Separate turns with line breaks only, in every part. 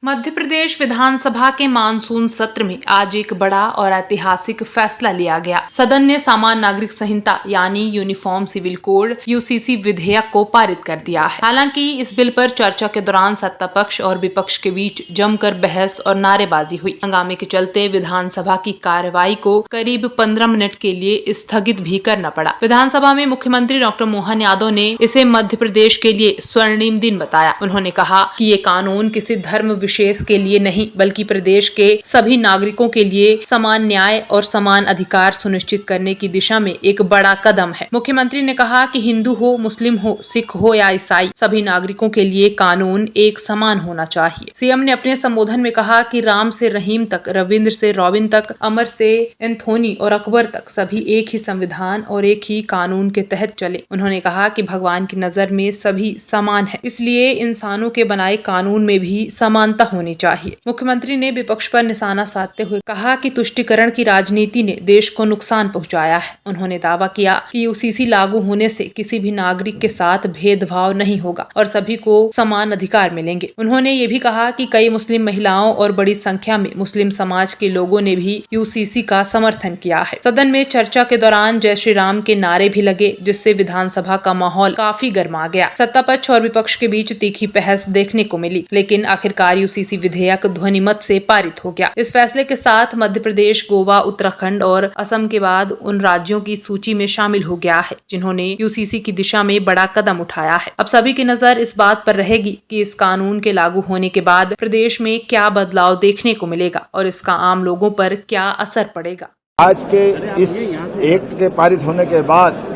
मध्य प्रदेश विधानसभा के मानसून सत्र में आज एक बड़ा और ऐतिहासिक फैसला लिया गया। सदन ने सामान्य नागरिक संहिता यानी यूनिफॉर्म सिविल कोड यूसीसी विधेयक को पारित कर दिया है। हालांकि इस बिल पर चर्चा के दौरान सत्ता पक्ष और विपक्ष के बीच जमकर बहस और नारेबाजी हुई। हंगामे के चलते विधानसभा की कार्यवाही को करीब 15 मिनट के लिए स्थगित भी करना पड़ा। विधानसभा में मुख्यमंत्री डॉक्टर मोहन यादव ने इसे मध्य प्रदेश के लिए स्वर्णिम दिन बताया। उन्होंने कहा कि ये कानून किसी धर्म विशेष के लिए नहीं बल्कि प्रदेश के सभी नागरिकों के लिए समान न्याय और समान अधिकार सुनिश्चित करने की दिशा में एक बड़ा कदम है। मुख्यमंत्री ने कहा कि हिंदू हो, मुस्लिम हो, सिख हो या ईसाई, सभी नागरिकों के लिए कानून एक समान होना चाहिए। सीएम ने अपने संबोधन में कहा कि राम से रहीम तक, रविंद्र से रॉबिन तक, अमर से एंथोनी और अकबर तक सभी एक ही संविधान और एक ही कानून के तहत चले। उन्होंने कहा कि भगवान की नजर में सभी समान है, इसलिए इंसानों के बनाए कानून में भी समानता होनी चाहिए। मुख्यमंत्री ने विपक्ष पर निशाना साधते हुए कहा कि तुष्टीकरण की राजनीति ने देश को नुकसान पहुंचाया है। उन्होंने दावा किया कि यूसीसी लागू होने से किसी भी नागरिक के साथ भेदभाव नहीं होगा और सभी को समान अधिकार मिलेंगे। उन्होंने ये भी कहा कि कई मुस्लिम महिलाओं और बड़ी संख्या में मुस्लिम समाज के लोगों ने भी यूसीसी का समर्थन किया है। सदन में चर्चा के दौरान जय श्री राम के नारे भी लगे, जिससे विधानसभा का माहौल काफी गर्मा गया। सत्ता पक्ष और विपक्ष के बीच तीखी बहस देखने को मिली, लेकिन आखिरकार यूसीसी विधेयक ध्वनिमत से पारित हो गया। इस फैसले के साथ मध्य प्रदेश, गोवा, उत्तराखंड और असम के बाद उन राज्यों की सूची में शामिल हो गया है जिन्होंने यूसीसी की दिशा में बड़ा कदम उठाया है। अब सभी की नजर इस बात पर रहेगी कि इस कानून के लागू होने के बाद प्रदेश में क्या बदलाव देखने को मिलेगा और इसका आम लोगों पर क्या असर पड़ेगा।
आज के इस एक्ट के पारित होने के बाद,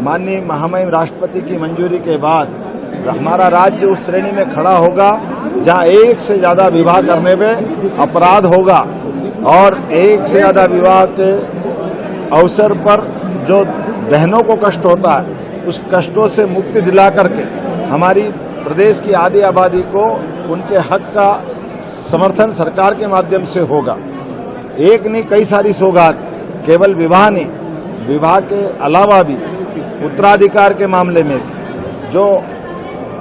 माननीय महामहिम राष्ट्रपति की मंजूरी के बाद हमारा राज्य उस श्रेणी में खड़ा होगा जहां एक से ज्यादा विवाह करने में अपराध होगा और एक से ज्यादा विवाह के अवसर पर जो बहनों को कष्ट होता है उस कष्टों से मुक्ति दिला करके हमारी प्रदेश की आधी आबादी को उनके हक का समर्थन सरकार के माध्यम से होगा। एक नहीं, कई सारी सौगात, केवल विवाह नहीं, विवाह के अलावा भी उत्तराधिकार के मामले में जो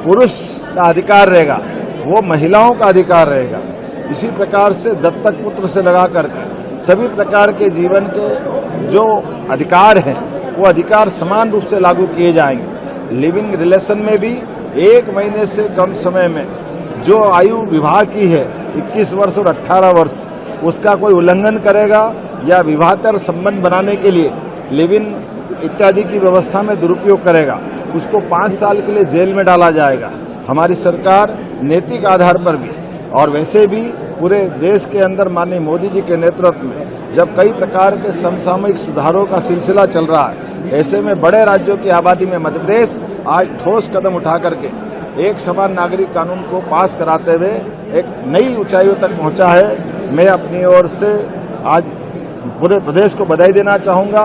पुरुष का अधिकार रहेगा वो महिलाओं का अधिकार रहेगा। इसी प्रकार से दत्तक पुत्र से लगा करके सभी प्रकार के जीवन के जो अधिकार हैं वो अधिकार समान रूप से लागू किए जाएंगे। लिविंग रिलेशन में भी 1 महीने से कम समय में जो आयु विवाह की है 21 वर्ष और 18 वर्ष, उसका कोई उल्लंघन करेगा या विवाहेतर संबंध बनाने के लिए लिविंग इत्यादि की व्यवस्था में दुरुपयोग करेगा, उसको 5 साल के लिए जेल में डाला जाएगा। हमारी सरकार नैतिक आधार पर भी और वैसे भी पूरे देश के अंदर माननीय मोदी जी के नेतृत्व में जब कई प्रकार के समसामयिक सुधारों का सिलसिला चल रहा है, ऐसे में बड़े राज्यों की आबादी में मध्य प्रदेश आज ठोस कदम उठा करके एक समान नागरिक कानून को पास कराते हुए एक नई ऊंचाइयों तक पहुंचा है। मैं अपनी ओर से आज पूरे प्रदेश को बधाई देना चाहूंगा।